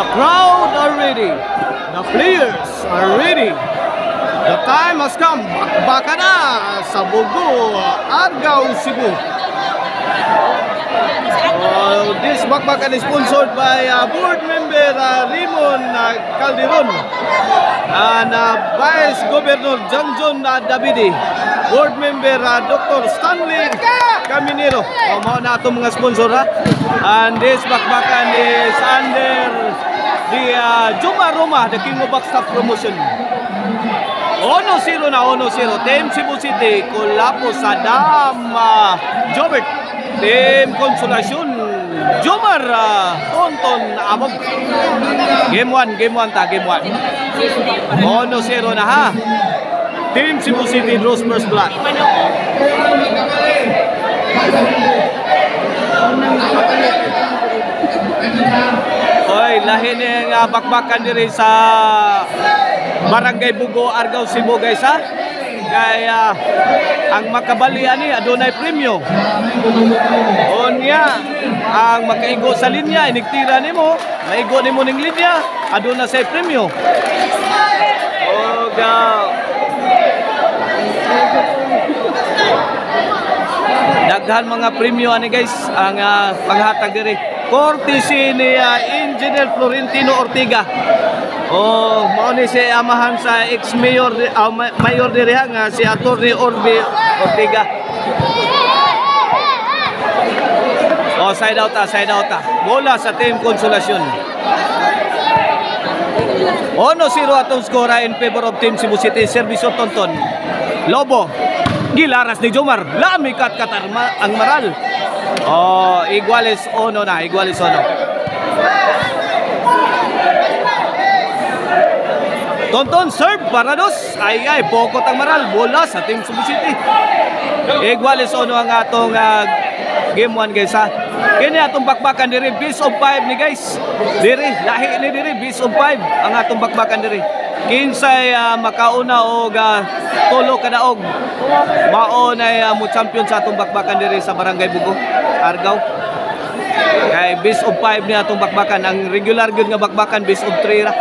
The crowd are ready. The players are ready. The time has come. Bakbakan na sa Bogo, Argao, Cebu. This bakbakan is sponsored by board member Raymond Calderon and Vice Governor John Davide, board member Dr. Stanley Caminero. Mao na itong mga sponsor ha. And this bakbakan is under the Juma Roma, the King of Backstop promotion. 1-0 na, 1-0. Team Cebu City, Kulapo Sadam Jobert. Team Konsolasyon, Jomar Tonton Amog. Game 1 ta, game 1. 1-0 na ha. Team Cebu City draws first blood. Oy, lahi ng bakbakan diri sa Barangay Bugo, Argao, Cebu guys ha. Kaya ang makabali ani adunay premyo. Onya ang makaigo sa linya inigtira nimo, maigo nimo ning linya, aduna say premyo. Daghan mga premyo ani guys ang panghatag diri. Courtesy ni Engineer Florentino Ortiga. Mao ni si amahan sa ex-mayor mayor diri nga si Attorney Orbe Ortiga. Side out ta. Bola sa Team Konsolasyon. 1-0 atong score in favor of Team Cebu City. Servisyo Tonton. Lobo. Gilaras ni Jomar. Lami katar ang maral. Iguales 1 na, iguales 1. Tonton serve para dos. Ay pokot ang maral. Bola sa Team Cebu City. Iguales 1 ang atong game 1 guys ha. Kini atong bakbakan diri base of 5 ni guys. Diri lahi ni diri base of 5 ang atong bakbakan diri. Kinsay makauna og tulo ka daog. Mao na mo champion sa atong bakbakan diri sa Barangay Bugo, Argao. Kay base of 5 ni atong bakbakan. Ang regular gyud nga bakbakan base of 3 ra.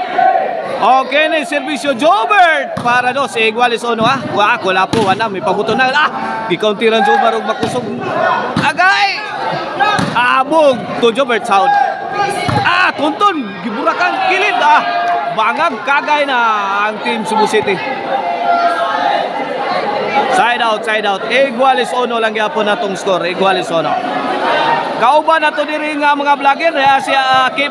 Okay na servisyo Jobert para dos iguales 1 ha. Wala po ana may pabuto na. Gikauntiran Jomar og makusog. Agay! Abog to Jobert sound. Tonton giburakan kilid bangag kagay na ang Team Cebu City. Side out. Iguales 1 lang gyapon natong score. Iguales 1. Kauban nato diri nga mga vlogger si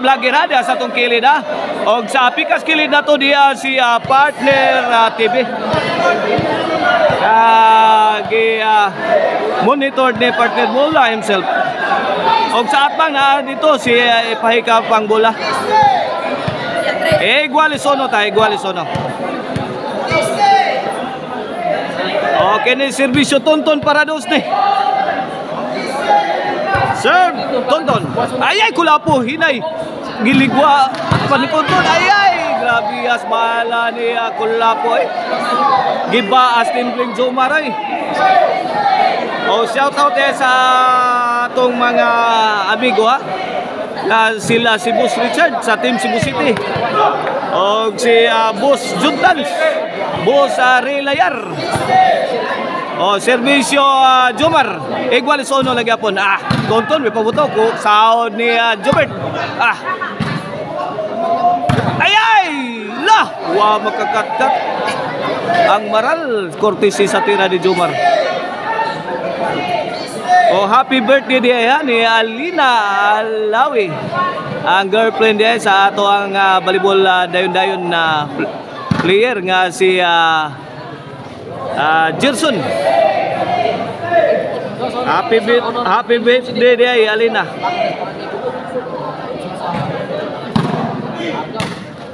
vlogger ha sa tong kilid ha. Og sa pikas kilid nato diya si Partner TV. Monitor ni Partner Bola himself. Og sa atbang na dito si Ipahika pang bola. Iguales 1 ta, iguales 1. Okay ni servisyo Tonton para dos ni. Serve Tonton. Kulapo hinay. Giligwa pa ni Tonton. Grabe asmala ni Kulapo Giba as timbling Jomar shout out sa atong mga amigo ha. Sila si Boss Richard sa Team Cebu City. O si Boss Juntans, Boss Relayar. Servisyo Jomar. Iguales 1 lagi apon. Tonton may pabuto ko saod ni Jobert. Makakatkat ang maral. Courtesy sa tira ni Jomar. Happy birthday diya ni Alina Alawi. Ang girlfriend diya sa ato ang volleyball dayon-dayon na player nga si Gerson. Happy birthday diya Alina.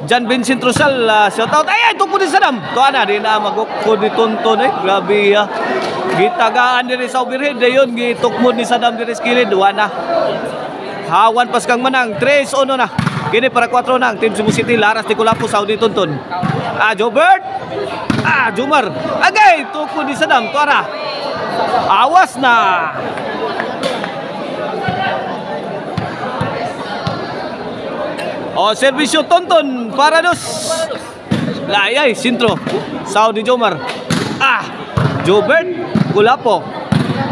Jan Vincent Rosal, shout out. Ito po din sa dam. Ito na, di na magukod ni Tonton Grabe gitagaan diri sa overhead. Dayon, gitukmod ni Sadam diri sa kilid. Wana. Hawan pas kang manang. 3-1 na. Kini para 4 na. Team Cebu City, laras ni Kulapo, Saudi Tonton. Jobert. Jomar. Agay, tukmod ni Sadam. Tuara. Awas na. O, servisyo Tonton Parados. Layay, sintro. Saudi Jomar. Jobert Kulapo.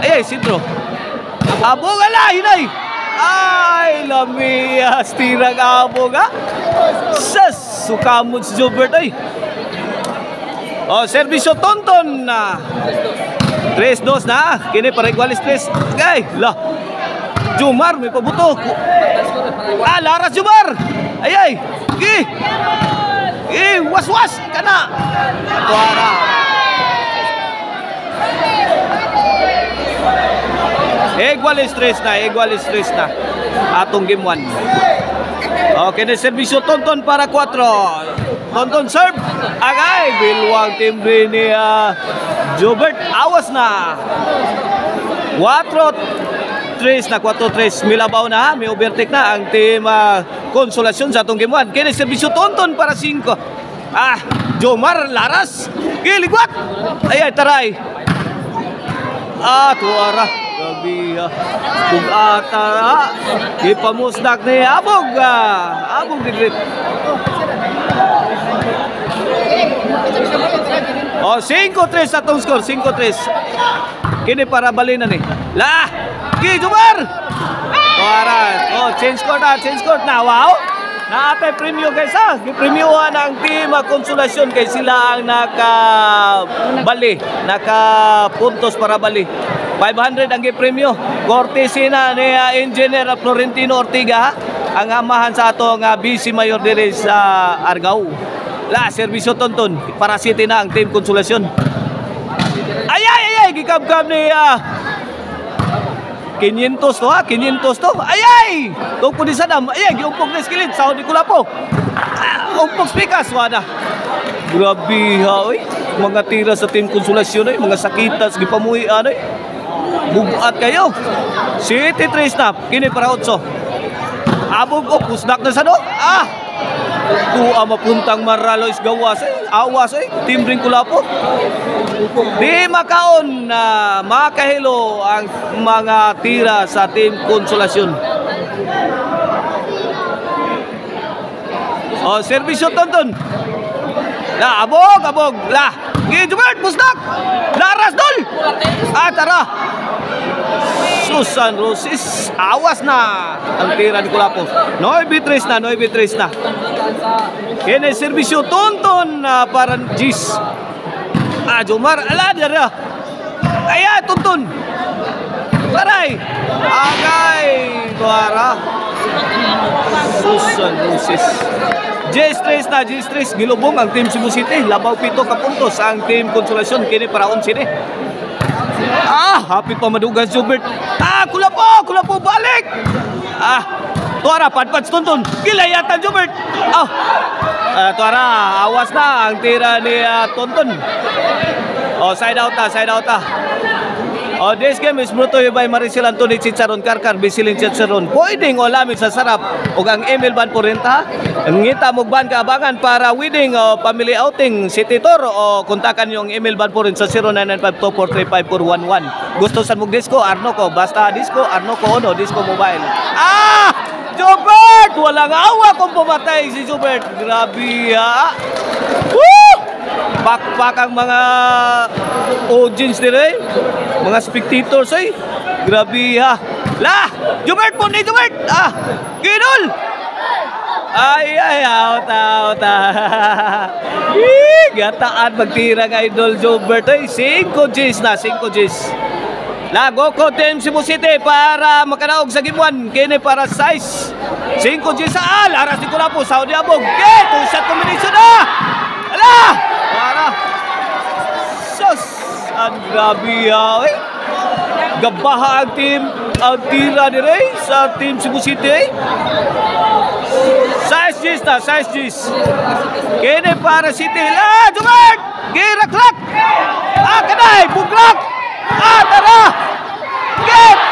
Ayay, sintro. Abog ala, hinay. Ay, lamiyas. Tirang abog ha. Sas, sukamod si Jobert ay. O, servisyo Tonton na. 3-2 na. Kini para igualis 3. Okay, la. Jomar, may pabuto. Laras Jomar. Ayay. Was-was kana. Tuara. Igualis 3 na. Atong game 1. Okay, na servisyo Tonton para 4. Tonton serve. Agay, bilwang timbre ni Jobert. Awas na. 4-3. Milabaw na. May overtake na ang team Konsolasyon sa atong game 1. Kaya servisyo Tonton para 5. Jomar Laras. Giligwat. Ay, taray. Tuara. Gabi Bugata. Ipamusdak ni Abog. Abog digrit. 5-3 sa atong score. 5-3. Kini para balinan ni. Jomar. Tuara. Change court na. Wow. Naatay premyo guys ha. Gipremyohan ang team Konsolasyon kay sila ang nakabali. Nakapuntos para bali. 500 ang gipremyo. Cortesina ni Engineer Florentino Ortiga ang amahan sa atong BC Mayor dire sa Argao. Servisyo Tonton para City na ang team Konsolasyon. Ay, gikabkab ni 500 to 500 to. Ay! Tungkol ni Sadam. Ay, giumpog na skilid. Saudi Kulapo. Umpog spikas. Wala. Grabe ha. Mga tira sa team Konsolasyon. Mga sakitas. Gipamuhian. Bugat kayo. City 3 snap. Kini para 8. Abog. Pusdak na sa do. Tuwa mapuntang Maralois gawas. Awas. Timbring Kulapo. Di makaon na makahilo ang mga tira sa team Konsolasyon. Servisyo Tonton. Abog. Jobert, pusdak. Laras dol. Tara. Susan Rosis. Awas na ang tira ni Kulapo. 9-3 na. Kaya servisyo Tonton para Gis. Jomar, dara. Tonton. Taray. Agay. Tuara. Susan Rosis. J3 na. Gilubong ang team Cebu City. Labaw 7 ka puntos ang team Konsolasyon. Kini para 11 ni. Hapit pa madugas Jobert. Kulapo balik. Tuara, padpad Tonton. Gilayatan Jobert. Tuara, awas na ang tira ni Tonton. Side out na. This game is brought to you by Maricel Anthony Chicharon Karkar Bisiling Chicharon. Pwedeng o lamig sa sarap o ang Emil Ban Porenta. Ngita mo ban kaabangan para wedding o family outing city tour o kontakan yung Emil Ban Porenta sa 0995243541. Gusto sa mong disco, Arnoco. Basta disco, Arnoco Ono, disco mobile. Jobert! Walang awa kung pumatay si Jobert. Grabe ha. Pakpak ang mga audience nila mga spectators grabe ha. Jobert po ni Jobert. Ginol. Ay, out. Gataan magtira ng idol Jobert 5 Gs na. Go team Cebu City para makanaog sa game 1. Kini para size 5 Gs sa Laras ni Kulapo. Saudi Abog. Two-shot combination na. Para ang grabe gabaha ang team ang tira dire sa team Cebu City. 6 Gs. Kini para City. Jobert! Giraklak! Kanay! Buglak! Tara!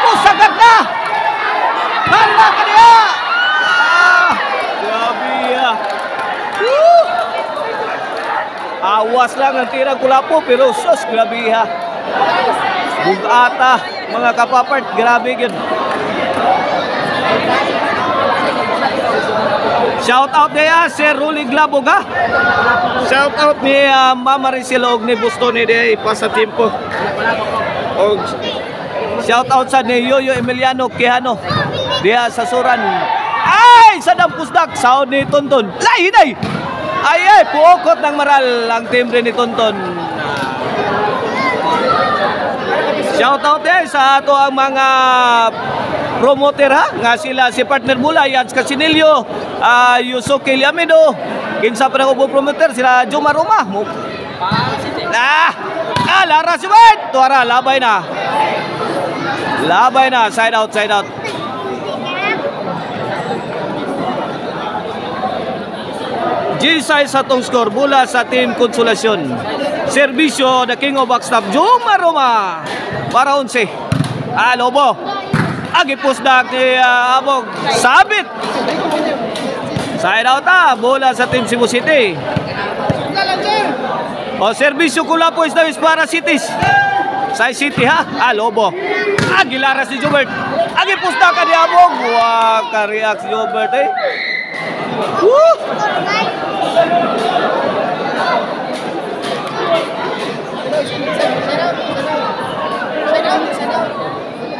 Pusagat na! Hala ka niya! Grabe Awas lang ang tirang Kulapo pero grabe Bugata mga kapapart, grabe yun. Shout out niya Sir Ruling Glabog ha. Shout out ni Mama Risilog ni Bustoni di pasatimpo. Og shout out sa ni Yoyo Emiliano Quijano diha sa Suran. Ay sa Dampusdak sound ni Tonton. Lahinay. Ay puokot ng maral ang timbre ni Tonton. Shout out din sa ato ang mga promoter ha, nga sila si partner mula Yats Casinillo, Yusuke Liamido, kinsa pa ng promoter sila Juma Roma. Lara si Bert, tuara labay na. Labay na, side out, side out. G-size sa tong score mula sa Team Konsolasyon. Serbisyo the King of Backstop Juma Roma para 11. Lobo. Agipusdak ni Abog. Sabit. Side out bola sa Team Cebu City. Serbisyo Kulapo is Davis para Cities. Sai City ha. Lobo. Aguilaras si Jobert. Agipusdak ni Abog. Wah, ka-react si Jobert eh. Woo!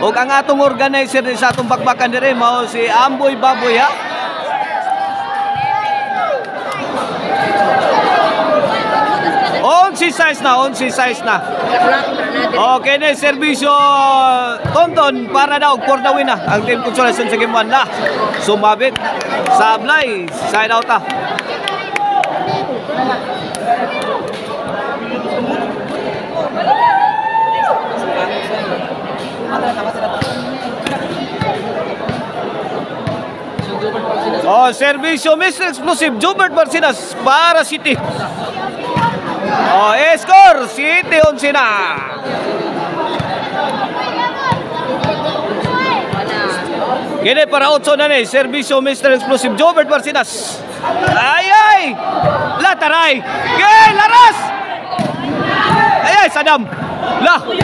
O ang atong organizer sa atong bakbakan dire mao si Amboy Baboy ha. On si size na. Okay na serbisyo Tonton para daw for the win na ang Team Konsolasyon sa game 1 na. Sumabit sablay side out ha. Serbisyo Mr. Explosive Jobert Barcinas para City. Score City 11 na. Gini para 8 na ni serbisyo Mr. Explosive Jobert Barcinas. Ay! Lataray! Laras! Ay! Sadam!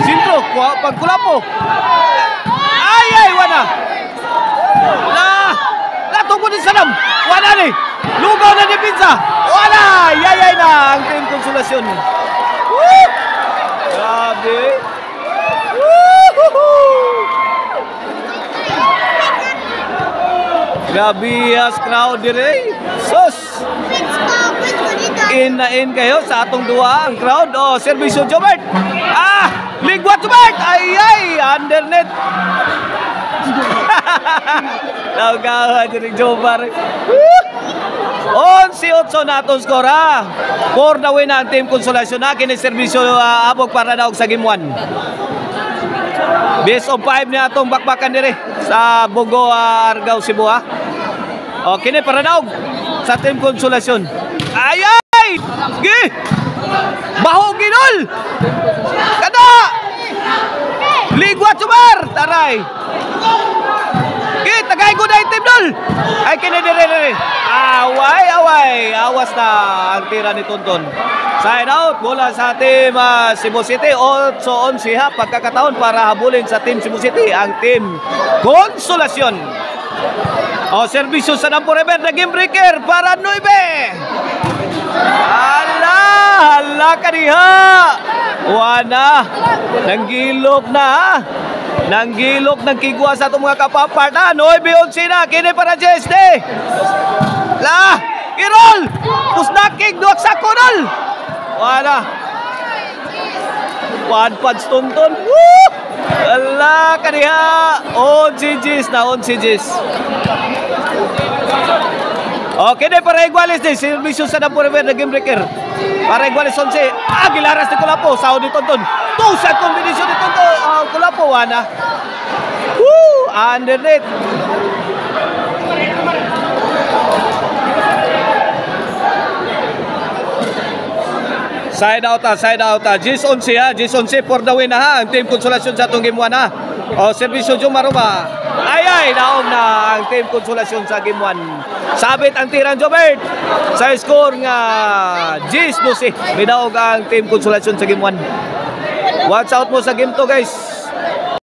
Sintro! Pagkulapo! Ay! Wana! Tungkol din Sadam. Wala ni. Lugaw na ni Pinsa. Wala. Yayay na ang Team Konsolasyon. Woo! Grabe. Grabe as crowd dire. Sus. In na in kayo sa atong duwa ang crowd. Serbisyo Jobert. Ligwat Jobert. Ay. Undernet. Naugawa dyan yung Jobar. 11-8 na itong score ha. For the win ang Team Konsolasyon na. Kiniservisyo Abog para daog sa game 1. Best of 5 na itong bakbakan dire sa Bogo, Argao, Cebu ha. Kini para daog sa Team Konsolasyon. Ay! Baho ginol! Kada! Ligwa Sumar! Taray! Tagay ko na yung team dol. Ay kinidiri. Away. Awas na ang tira ni Tonton. Side out. Bola sa Team Cebu City. 8-11 ha. Pagkakataon para habulin sa Team Cebu City ang Team Konsolasyon. Serbisyo sa Dampo River na game breaker para 9. Hala ka diha. Wana. Nanggilok na ha. Nanggilok ng kigwa sa itong mga kapapart. 9-11 na. Kini para JSD. Irol. Pusnakig. Duwag sa kunal. Wala. One-punch Tonton. Woo! Wala ka diha. 11 na. 11. Kini para Iguales din. Servisyo sa Dampo River na game breaker. Para Iguales 11. Aguilaras ni Kulapo. Sao ni Tonton. Tusan kombinasyon ni Tonton. Kulapo. Wana. Woo! Underneath. Side out ha. Gis 11 ha. Gis 11 for the win ha. Ang Team Konsolasyon sa itong game 1 ha. Serbisyo Juma Roma. Ay, naong na ang Team Konsolasyon sa game 1. Sabit ang tirang Jobert. Sa score nga Gis 12. Binaog ang Team Konsolasyon sa game 1. Watch out mo sa game 2 guys.